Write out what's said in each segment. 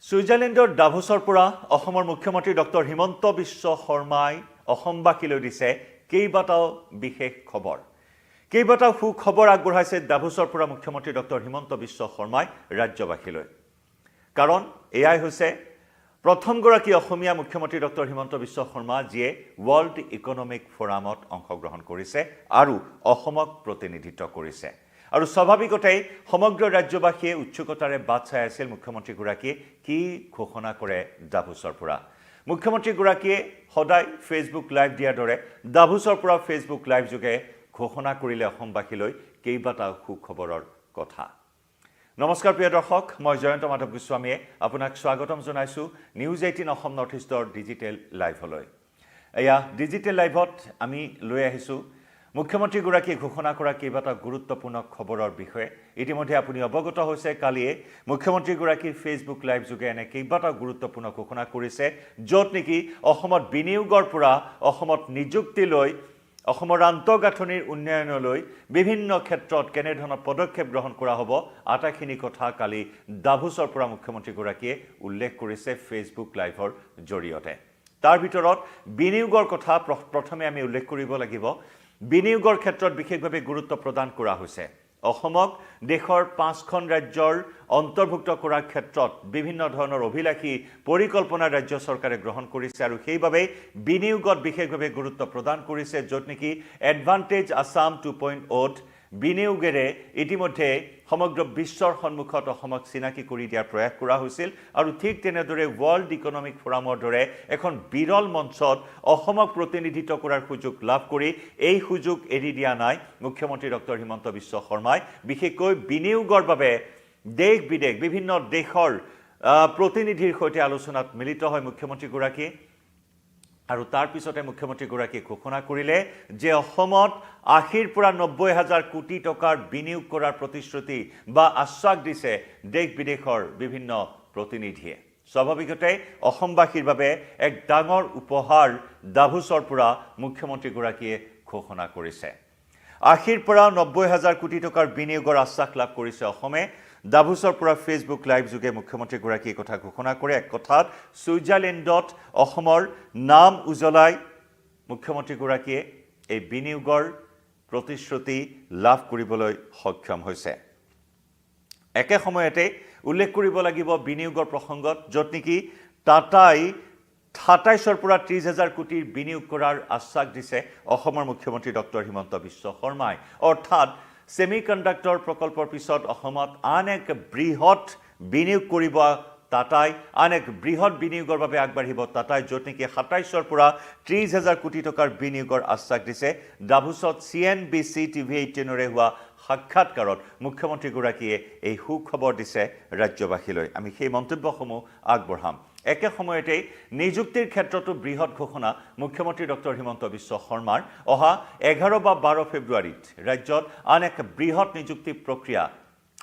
সুইজাৰলেণ্ডৰ ডাভোছৰ পৰা অসমৰ মুখ্যমন্ত্ৰী ডক্টৰ হিমন্ত বিশ্ব শৰ্মাই অসমবাসীলৈ দিছে কেইবাটাও বিশেষ খবৰ। কেইবাটাও সুখবৰ আগবঢ়াইছে ডাভোছৰ পৰা মুখ্যমন্ত্ৰী ডক্টৰ হিমন্ত বিশ্ব শৰ্মাই ৰাজ্যবাসীলৈ। কাৰণ এয়াই হৈছে প্ৰথমগৰাকী অসমীয়া মুখ্যমন্ত্ৰী ডক্টৰ হিমন্ত বিশ্ব শৰ্মা যিয়ে ৱৰ্ল্ড ইকনমিক ফৰামত অংশগ্ৰহণ কৰিছে আৰু অসমক প্ৰতিনিধিত্ব কৰিছে। আৰু স্বাভাৱিকতেই সমগ্ৰ ৰাজ্যবাসীয়ে উৎসুকতাৰে বাট চাই আছিল মুখ্যমন্ত্ৰীগৰাকীয়ে কি ঘোষণা কৰে ডাভোছৰ পৰা। মুখ্যমন্ত্ৰীগৰাকীয়ে সদায় ফেচবুক লাইভ দিয়াৰ দৰে ডাভোছৰ পৰা ফেচবুক লাইভ যোগে ঘোষণা কৰিলে অসমবাসীলৈ কেইবাটাও সুখবৰৰ কথা। নমস্কাৰ প্ৰিয় দৰ্শক, মই জয়ন্ত মাধৱ গোস্বামীয়ে আপোনাক স্বাগতম জনাইছো নিউজ 18 অসম নৰ্থ ইষ্টৰ ডিজিটেল লাইভলৈ। এয়া ডিজিটেল লাইভত আমি লৈ আহিছো মুখ্যমন্ত্ৰীগৰাকীয়ে ঘোষণা কৰা কেইবাটাও গুৰুত্বপূৰ্ণ খবৰৰ বিষয়ে। ইতিমধ্যে আপুনি অৱগত হৈছে কালিয়ে মুখ্যমন্ত্ৰীগৰাকীৰ ফেচবুক লাইভ যোগে এনে কেইবাটাও গুৰুত্বপূৰ্ণ ঘোষণা কৰিছে, য'ত নেকি অসমত বিনিয়োগৰ পৰা অসমত নিযুক্তিলৈ অসমৰ আন্তঃগাঁথনিৰ উন্নয়নলৈ বিভিন্ন ক্ষেত্ৰত কেনেধৰণৰ পদক্ষেপ গ্ৰহণ কৰা হ'ব আটাইখিনি কথা কালি ডাভোছৰ পৰা মুখ্যমন্ত্ৰীগৰাকীয়ে উল্লেখ কৰিছে ফেচবুক লাইভৰ জৰিয়তে। তাৰ ভিতৰত বিনিয়োগৰ কথা প্ৰথমে আমি উল্লেখ কৰিব লাগিব। বিনিয়োগৰ ক্ষেত্ৰত বিশেষভাৱে গুৰুত্ব প্ৰদান কৰা হৈছে। অসমক দেশৰ 5খন ৰাজ্যৰ অন্তৰ্ভুক্ত কৰাৰ ক্ষেত্ৰত বিভিন্ন ধৰণৰ অভিলাষী পৰিকল্পনা ৰাজ্য চৰকাৰে গ্ৰহণ কৰিছে আৰু সেইবাবে বিনিয়োগত বিশেষভাৱে গুৰুত্ব প্ৰদান কৰিছে, য'ত নেকি এডভান্টেজ আসাম 2.0 বিনিয়োগেৰে ইতিমধ্যে সমগ্ৰ বিশ্বৰ সন্মুখত অসমক চিনাকি কৰি দিয়াৰ প্ৰয়াস কৰা হৈছিল। আৰু ঠিক তেনেদৰে ৱৰ্ল্ড ইকনমিক ফৰামৰ দৰে এখন বিৰল মঞ্চত অসমক প্ৰতিনিধিত্ব কৰাৰ সুযোগ লাভ কৰি এই সুযোগ এৰি দিয়া নাই মুখ্যমন্ত্ৰী ডক্টৰ হিমন্ত বিশ্ব শৰ্মাই। বিশেষকৈ বিনিয়োগৰ বাবে দেশ বিদেশ বিভিন্ন দেশৰ প্ৰতিনিধিৰ সৈতে আলোচনাত মিলিত হয় মুখ্যমন্ত্ৰীগৰাকী। আৰু তাৰ পিছতে মুখ্যমন্ত্ৰীগৰাকীয়ে ঘোষণা কৰিলে যে অসমত 80ৰ পৰা 90,000 কোটি টকাৰ বিনিয়োগ কৰাৰ প্ৰতিশ্ৰুতি বা আশ্বাস দিছে দেশ বিদেশৰ বিভিন্ন প্ৰতিনিধিয়ে। স্বাভাৱিকতে অসমবাসীৰ বাবে এক ডাঙৰ উপহাৰ ডাভোছৰ পৰা মুখ্যমন্ত্ৰীগৰাকীয়ে ঘোষণা কৰিছে। 80ৰ পৰা 90,000 কোটি টকাৰ বিনিয়োগৰ আশ্বাস লাভ কৰিছে অসমে। ডাভোছৰ পৰা ফেচবুক লাইভ যোগে মুখ্যমন্ত্ৰীগৰাকীয়ে কথা ঘোষণা কৰে। এক কথাত ছুইজাৰলেণ্ডত অসমৰ নাম উজ্বলাই মুখ্যমন্ত্ৰীগৰাকীয়ে এই বিনিয়োগৰ প্ৰতিশ্ৰুতি লাভ কৰিবলৈ সক্ষম হৈছে। একে সময়তে উল্লেখ কৰিব লাগিব বিনিয়োগৰ প্ৰসংগত, য'ত নেকি টাটাই 27ৰ পৰা 30,000 কোটিৰ বিনিয়োগ কৰাৰ আশ্বাস দিছে অসমৰ মুখ্যমন্ত্ৰী ডক্টৰ হিমন্ত বিশ্ব শৰ্মাই। অৰ্থাৎ ছেমি কণ্ডাক্টৰ প্ৰকল্পৰ পিছত অসমত আন এক বৃহৎ বিনিয়োগ কৰিব টাটাই, আন এক বৃহৎ বিনিয়োগৰ বাবে আগবাঢ়িব টাটাই, য'ত নেকি 27ৰ পৰা 30,000 কোটি টকাৰ বিনিয়োগৰ আশ্বাস দিছে। ডাভোছত CNBC TV18ৰে হোৱা সাক্ষাৎকাৰত মুখ্যমন্ত্ৰীগৰাকীয়ে এই সুখবৰ দিছে ৰাজ্যবাসীলৈ। আমি সেই মন্তব্যসমূহ আগবঢ়াম। একে সময়তে নিযুক্তিৰ ক্ষেত্ৰতো বৃহৎ ঘোষণা মুখ্যমন্ত্ৰী ডক্টৰ হিমন্ত বিশ্ব শৰ্মাৰ। অহা 11 বা 12 ফেব্ৰুৱাৰীত ৰাজ্যত আন এক বৃহৎ নিযুক্তি প্ৰক্ৰিয়া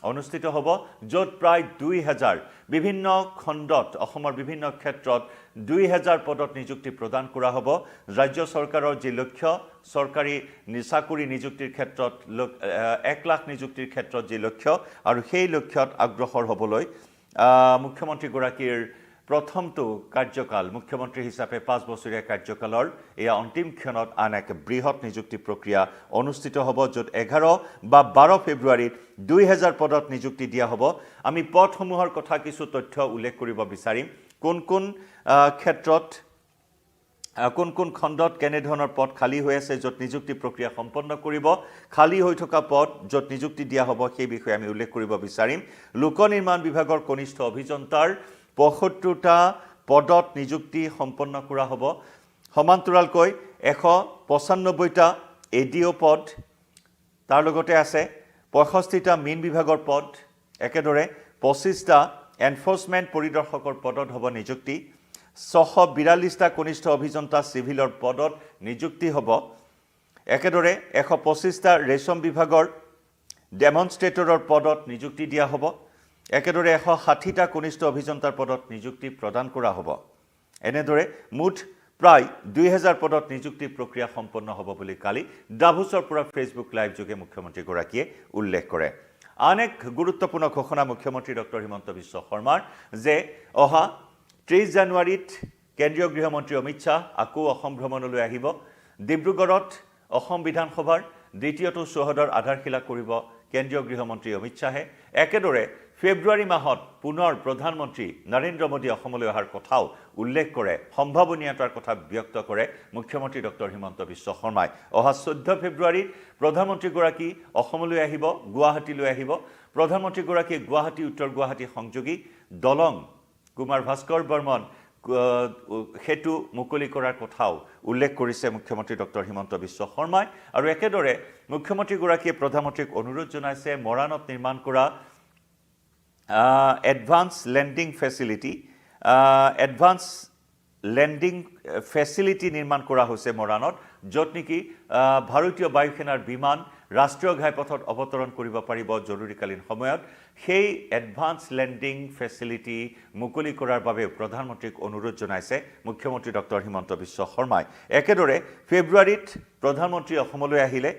অনুষ্ঠিত হ'ব, য'ত প্ৰায় 2,000 বিভিন্ন খণ্ডত অসমৰ বিভিন্ন ক্ষেত্ৰত 2,000 পদত নিযুক্তি প্ৰদান কৰা হ'ব। ৰাজ্য চৰকাৰৰ যি লক্ষ্য, চৰকাৰী চাকৰি নিযুক্তিৰ ক্ষেত্ৰত 1 লাখ নিযুক্তিৰ ক্ষেত্ৰত যি লক্ষ্য, আৰু সেই লক্ষ্যত আগ্ৰসৰ হ'বলৈ মুখ্যমন্ত্ৰীগৰাকীৰ প্ৰথমটো কাৰ্যকাল মুখ্যমন্ত্ৰী হিচাপে 5 বছৰীয়া কাৰ্যকালৰ এয়া অন্তিম ক্ষণত আন এক বৃহৎ নিযুক্তি প্ৰক্ৰিয়া অনুষ্ঠিত হ'ব, য'ত 11 বা 12 ফেব্ৰুৱাৰীত 2,000 পদত নিযুক্তি দিয়া হ'ব। আমি পদসমূহৰ কথা কিছু তথ্য উল্লেখ কৰিব বিচাৰিম। কোন ক্ষেত্ৰত কোন খণ্ডত কেনেধৰণৰ পদ খালী হৈ আছে য'ত নিযুক্তি প্ৰক্ৰিয়া সম্পন্ন কৰিব, খালী হৈ থকা পদ য'ত নিযুক্তি দিয়া হ'ব সেই বিষয়ে আমি উল্লেখ কৰিব বিচাৰিম। লোক নিৰ্মাণ বিভাগৰ কনিষ্ঠ অভিযন্তাৰ 75টা পদত নিযুক্তি সম্পন্ন কৰা হ'ব। সমান্তৰালকৈ 195টা ADO পদ, তাৰ লগতে আছে 65টা মীন বিভাগৰ পদ, একেদৰে 25টা এনফৰ্চমেণ্ট পৰিদৰ্শকৰ পদত হ'ব নিযুক্তি। 642টা কনিষ্ঠ অভিযন্তা চিভিলৰ পদত নিযুক্তি হ'ব। একেদৰে 125টা ৰেচম বিভাগৰ ডেমনষ্ট্ৰেটৰৰ পদত নিযুক্তি দিয়া হ'ব। একেদৰে 160টা কনিষ্ঠ অভিযন্তাৰ পদত নিযুক্তি প্ৰদান কৰা হ'ব। এনেদৰে মুঠ প্ৰায় 2,000 পদত নিযুক্তি প্ৰক্ৰিয়া সম্পন্ন হ'ব বুলি কালি ডাভোছৰ পৰা ফেচবুক লাইভ যোগে মুখ্যমন্ত্ৰীগৰাকীয়ে উল্লেখ কৰে। আন এক গুৰুত্বপূৰ্ণ ঘোষণা মুখ্যমন্ত্ৰী ডক্টৰ হিমন্ত বিশ্ব শৰ্মাৰ যে অহা 30 জানুৱাৰীত কেন্দ্ৰীয় গৃহমন্ত্ৰী অমিত শ্বাহ আকৌ অসম ভ্ৰমণলৈ আহিব ডিব্ৰুগড়ত অসম বিধানসভাৰ দ্বিতীয়টো চৌহদৰ আধাৰশিলা কৰিব কেন্দ্ৰীয় গৃহমন্ত্ৰী অমিত শ্বাহে একেদৰে ফেব্ৰুৱাৰী মাহত পুনৰ প্ৰধানমন্ত্ৰী নৰেন্দ্ৰ মোদী অসমলৈ অহাৰ কথাও উল্লেখ কৰে সম্ভাৱনীয়তাৰ কথা ব্যক্ত কৰে মুখ্যমন্ত্ৰী ডক্টৰ হিমন্ত বিশ্ব শৰ্মাই অহা 14 ফেব্ৰুৱাৰীত প্ৰধানমন্ত্ৰীগৰাকী অসমলৈ আহিব গুৱাহাটীলৈ আহিব প্ৰধানমন্ত্ৰীগৰাকী গুৱাহাটী উত্তৰ গুৱাহাটী সংযোগী দলং কুমাৰ ভাস্কৰ বৰ্মন হেতু মুকলি কৰাৰ কথাও উল্লেখ কৰিছে মুখ্যমন্ত্ৰী ডক্টৰ হিমন্ত বিশ্ব শৰ্মাই আৰু একেদৰে মুখ্যমন্ত্ৰীগৰাকীয়ে প্ৰধানমন্ত্ৰীক অনুৰোধ জনাইছে মৰাণত নিৰ্মাণ কৰা এডভান্স লেণ্ডিং ফেচিলিটি নিৰ্মাণ কৰা হৈছে মৰাণত য'ত নেকি ভাৰতীয় বায়ুসেনাৰ বিমান ৰাষ্ট্ৰীয় ঘাইপথত অৱতৰণ কৰিব পাৰিব জৰুৰীকালীন সময়ত সেই এডভান্স লেণ্ডিং ফেচিলিটি মুকলি কৰাৰ বাবে প্ৰধানমন্ত্ৰীক অনুৰোধ জনাইছে মুখ্যমন্ত্ৰী ডক্টৰ হিমন্ত বিশ্ব শৰ্মাই একেদৰে ফেব্ৰুৱাৰীত প্ৰধানমন্ত্ৰী অসমলৈ আহিলে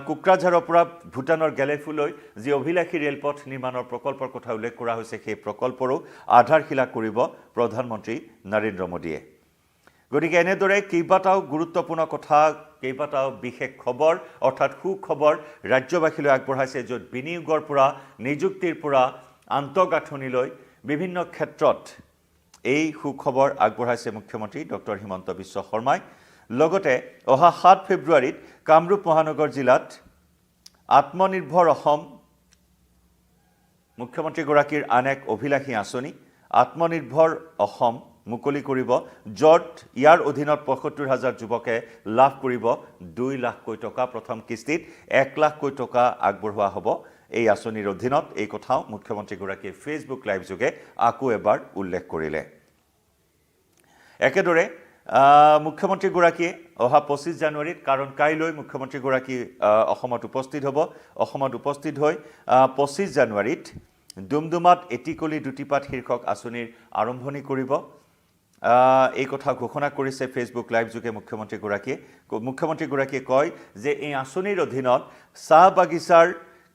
কুকৰাঝাৰৰ পৰা ভূটানৰ গেলেফুলৈ যি অভিলাষী ৰেলপথ নিৰ্মাণৰ প্ৰকল্পৰ কথা উল্লেখ কৰা হৈছে সেই প্ৰকল্পৰো আধাৰশিলা কৰিব প্ৰধানমন্ত্ৰী নৰেন্দ্ৰ মোদীয়ে গতিকে এনেদৰে কেইবাটাও গুৰুত্বপূৰ্ণ কথা কেইবাটাও বিশেষ খবৰ অৰ্থাৎ সুখবৰ ৰাজ্যবাসীলৈ আগবঢ়াইছে য'ত বিনিয়োগৰ পৰা নিযুক্তিৰ পৰা আন্তঃগাঁথনিলৈ বিভিন্ন ক্ষেত্ৰত এই সুখবৰ আগবঢ়াইছে মুখ্যমন্ত্ৰী ডক্টৰ হিমন্ত বিশ্ব শৰ্মাই লগতে অহা 7 ফেব্ৰুৱাৰীত কামৰূপ মহানগৰ জিলাত আত্মনিৰ্ভৰ অসম মুখ্যমন্ত্ৰীগৰাকীৰ আন এক অভিলাষী আঁচনি আত্মনিৰ্ভৰ অসম মুকলি কৰিব য'ত ইয়াৰ অধীনত ৭৫,০০০ যুৱকে লাভ কৰিব 2 লাখকৈ টকা প্ৰথম কিস্তিত 1 লাখকৈ টকা আগবঢ়োৱা হ'ব এই আঁচনিৰ অধীনত এই কথাও মুখ্যমন্ত্ৰীগৰাকীয়ে ফেচবুক লাইভ যোগে আকৌ এবাৰ উল্লেখ কৰিলে একেদৰে মুখ্যমন্ত্ৰীগৰাকীয়ে অহা 25 জানুৱাৰীত কাৰণ কাইলৈ মুখ্যমন্ত্ৰীগৰাকী অসমত উপস্থিত হ'ব অসমত উপস্থিত হৈ 25 জানুৱাৰীত ডুমডুমাত এটিকলি দুটিপাত শীৰ্ষক আঁচনিৰ আৰম্ভণি কৰিব এই কথা ঘোষণা কৰিছে ফেচবুক লাইভ যোগে মুখ্যমন্ত্ৰীগৰাকীয়ে কয় যে এই আঁচনিৰ অধীনত চাহ বাগিচাৰ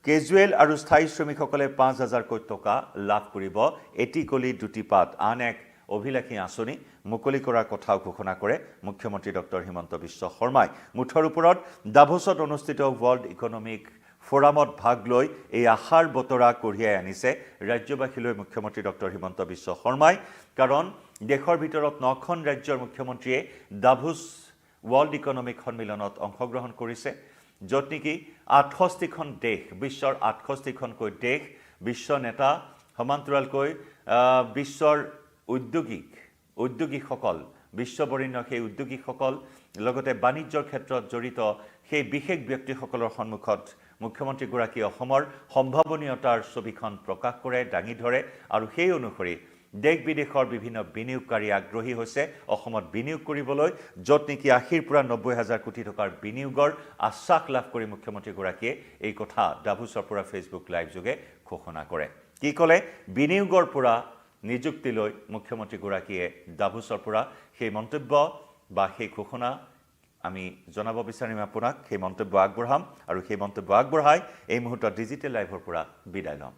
কেজুৱেল আৰু স্থায়ী শ্ৰমিকসকলে 5,000 টকা লাভ কৰিব এটিকলি দুটিপাত আন এক অভিলাষী আঁচনি মুকলি কৰাৰ কথাও ঘোষণা কৰে মুখ্যমন্ত্ৰী ডক্টৰ হিমন্ত বিশ্ব শৰ্মাই মুঠৰ ওপৰত ডাভোছত অনুষ্ঠিত ৱৰ্ল্ড ইকনমিক ফোৰামত ভাগ লৈ এই আশাৰ বতৰা কঢ়িয়াই আনিছে ৰাজ্যবাসীলৈ মুখ্যমন্ত্ৰী ডক্টৰ হিমন্ত বিশ্ব শৰ্মাই কাৰণ দেশৰ ভিতৰত 9খন ৰাজ্যৰ মুখ্যমন্ত্ৰীয়ে ডাভোছ ৱৰ্ল্ড ইকনমিক সন্মিলনত অংশগ্ৰহণ কৰিছে য'ত নেকি 68খন দেশ বিশ্বৰ 68খনকৈ দেশ বিশ্ব নেতা সমান্তৰালকৈ বিশ্বৰ উদ্যোগীসকল বিশ্ববৰেণ্য সেই উদ্যোগীসকল লগতে বাণিজ্যৰ ক্ষেত্ৰত জড়িত সেই বিশেষ ব্যক্তিসকলৰ সন্মুখত মুখ্যমন্ত্ৰীগৰাকী অসমৰ সম্ভাৱনীয়তাৰ ছবিখন প্ৰকাশ কৰে দাঙি ধৰে আৰু সেই অনুসৰি দেশ বিদেশৰ বিভিন্ন বিনিয়োগকাৰী আগ্ৰহী হৈছে অসমত বিনিয়োগ কৰিবলৈ য'ত নেকি 80 পৰা 90,000 কোটি টকাৰ বিনিয়োগৰ আশ্বাস লাভ কৰি মুখ্যমন্ত্ৰীগৰাকীয়ে এই কথা ডাভোছৰ পৰা ফেচবুক লাইভ যোগে ঘোষণা কৰে কি ক'লে বিনিয়োগৰ পৰা নিযুক্তিলৈ মুখ্যমন্ত্ৰীগৰাকীয়ে ডাভোছৰ পৰা সেই মন্তব্য বা সেই ঘোষণা আমি জনাব বিচাৰিম আপোনাক সেই মন্তব্য আগবঢ়াম আৰু সেই মন্তব্য আগবঢ়াই এই মুহূৰ্তত ডিজিটেল লাইভৰ পৰা বিদায় লম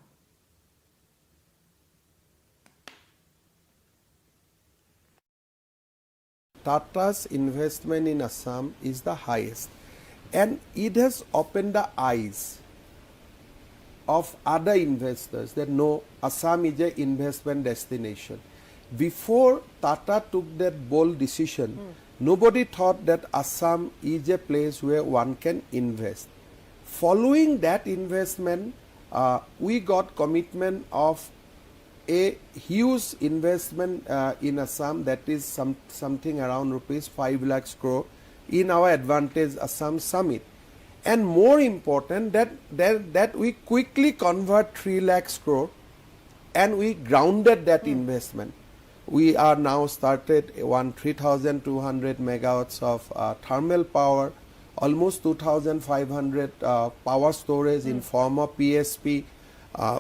Tata's investment in Assam is the highest and it has opened the eyes of other investors that no, Assam is an investment destination. Before Tata took that bold decision, nobody thought that Assam is a place where one can invest. Following that investment, we got commitment of a huge investment in Assam that is something around rupees 5 lakhs crore in our Advantage Assam Summit. And more important that we quickly convert 3 lakhs crore and we grounded that investment. We are now started 3,200 megawatts of thermal power, almost 2,500 power storage in form of PSP.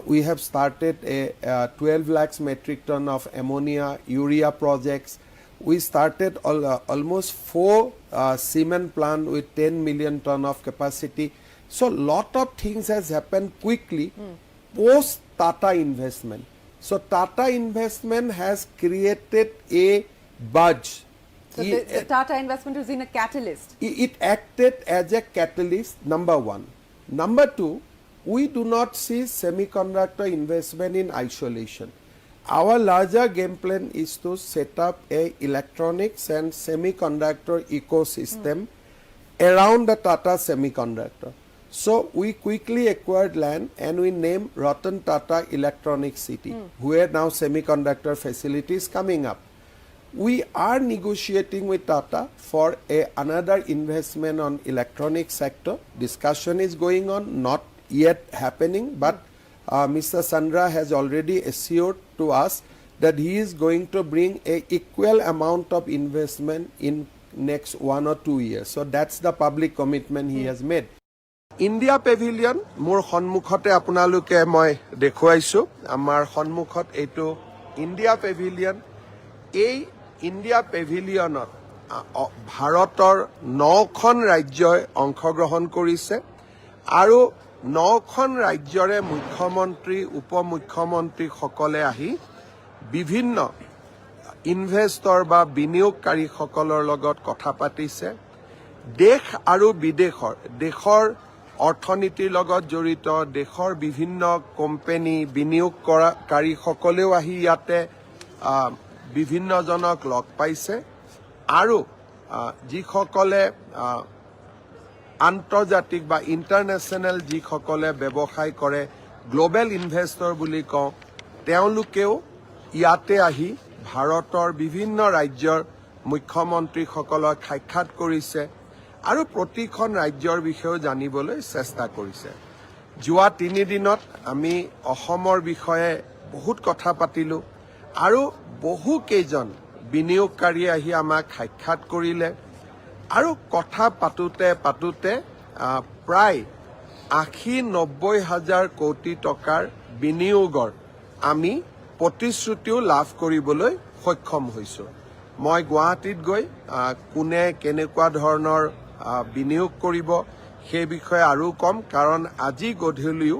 We have started a 12 lakhs metric ton of ammonia urea projects. We started almost 4 cement plant with 10 million ton of capacity. So lot of things has happened quickly post Tata investment. So Tata investment has created a buzz. So the Tata investment has been a catalyst. It acted as a catalyst, number one. Number two, we do not see semiconductor investment in isolation. Our larger game plan is to set up a electronics and semiconductor ecosystem around the Tata Semiconductor. So we quickly acquired land and we named Ratan Tata Electronic City, where now semiconductor facility is coming up. We are negotiating with Tata for another investment on electronic sector. Discussion is going on, not yet happening, but Mr. Sandra has already assured to us that he is going to bring a equal amount of investment in next 1 or 2 years. So that's the public commitment he has made. India Pavilion, মোৰ সন্মুখতে আপোনালোকে মই দেখুৱাইছো আমাৰ সন্মুখত এইটো India Pavilion এই India পেভিলিয়নত ভাৰতৰ 9খন ৰাজ্যই অংশগ্ৰহণ কৰিছে আৰু 9খন ৰাজ্যৰে মুখ্যমন্ত্ৰী উপমুখ্যমন্ত্ৰী সকলে আহি বিভিন্ন ইনভেষ্টৰ বা বিনিয়োগকাৰীসকলৰ লগত কথা পাতিছে দেশ আৰু বিদেশৰ দেশৰ অৰ্থনীতিৰ লগত জড়িত দেশৰ বিভিন্ন কোম্পানী বিনিয়োগকাৰীসকলেও আহি ইয়াতে বিভিন্নজনক লগ পাইছে আৰু যিসকলে আন্তৰ্জাতিক বা ইণ্টাৰনেশ্যনেল যিসকলে ব্যৱসায় কৰে গ্লোবেল ইনভেষ্টৰ বুলি কওঁ তেওঁলোকেও ইয়াতে আহি ভাৰতৰ বিভিন্ন ৰাজ্যৰ মুখ্যমন্ত্ৰীসকলক সাক্ষাৎ কৰিছে আৰু প্ৰতিখন ৰাজ্যৰ বিষয়েও জানিবলৈ চেষ্টা কৰিছে যোৱা 3 দিনত আমি অসমৰ বিষয়ে বহুত কথা পাতিলো আৰু বহু কেইজন বিনিয়োগকাৰীয়ে আহি আমাক সাক্ষাৎ কৰিলে আৰু কথা পাতোতে প্ৰায় 80-90 হাজাৰ কোটি টকাৰ বিনিয়োগৰ আমি প্ৰতিশ্ৰুতিও লাভ কৰিবলৈ সক্ষম হৈছো মই গুৱাহাটীত গৈ কোনে কেনেকুৱা ধৰণৰ বিনিয়োগ কৰিব সেই বিষয়ে আৰু কম কাৰণ আজি গধূলিও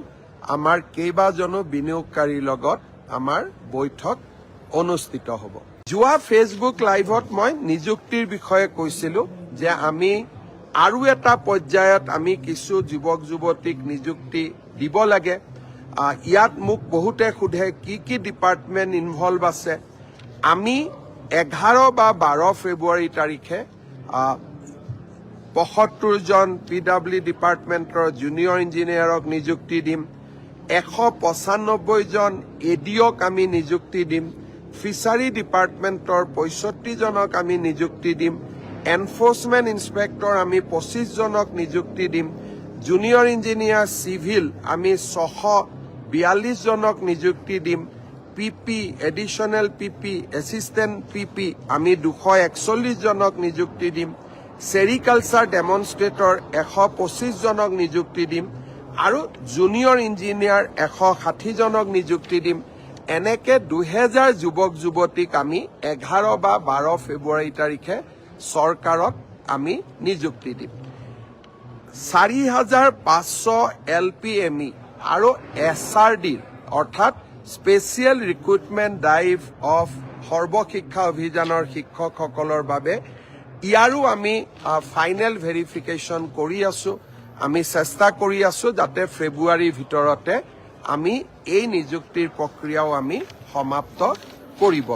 আমাৰ কেইবাজনো বিনিয়োগকাৰীৰ লগত আমাৰ বৈঠক অনুষ্ঠিত হ'ব যোৱা ফেচবুক লাইভত মই নিযুক্তিৰ বিষয়ে কৈছিলো যে আমি আৰু এটা পৰ্যায়ত আমি কিছু যুৱক যুৱতীক নিযুক্তি দিব লাগে ইয়াত মোক বহুতে সোধে কি ডিপাৰ্টমেণ্ট ইনভলভ আছে আমি 11 বা 12 ফেব্ৰুৱাৰী তাৰিখে 75 জন পিডব্লিউ ডিপাৰ্টমেণ্টৰ জুনিয়ৰ ইঞ্জিনিয়াৰক নিযুক্তি দিম 195 জন এডিঅক আমি নিযুক্তি দিম ফিচাৰী ডিপাৰ্টমেণ্টৰ 65 জনক আমি নিযুক্তি দিম এনফোৰ্সমেন্ট ইন্সপেক্টৰ আমি 25 জনক নিযুক্তি দিম জুনিয়ৰ ইঞ্জিনিয়াৰ সিভিল আমি 642 জনক নিযুক্তি দিম পিপি এডিশনাল পিপি এসিস্টেন্ট পিপি আমি 241 জনক নিযুক্তি দিম সেৰিকালচাৰ ডেমনষ্ট্ৰেটৰ 125 জনক নিযুক্তি দিম আৰু জুনিয়ৰ ইঞ্জিনিয়াৰ 160 জনক নিযুক্তি দিম এনেকে 2000 যুৱক যুৱতীক আমি 11 বা 12 ফেব্ৰুৱাৰী তাৰিখে চৰকাৰত আমি নিযুক্তি দিম 4500 এলপিএমই আৰু এছআৰডি অৰ্থাৎ স্পেচিয়েল ৰিক্ৰুটমেণ্ট ড্ৰাইভ অফ সৰ্বশিক্ষা অভিযানৰ শিক্ষকসকলৰ বাবে ইয়াৰো আমি ফাইনেল ভেৰিফিকেশ্যন কৰি আছো আমি চেষ্টা কৰি আছো যাতে ফেব্ৰুৱাৰীৰ ভিতৰতে আমি এই নিযুক্তিৰ প্ৰক্ৰিয়াও আমি সমাপ্ত কৰিব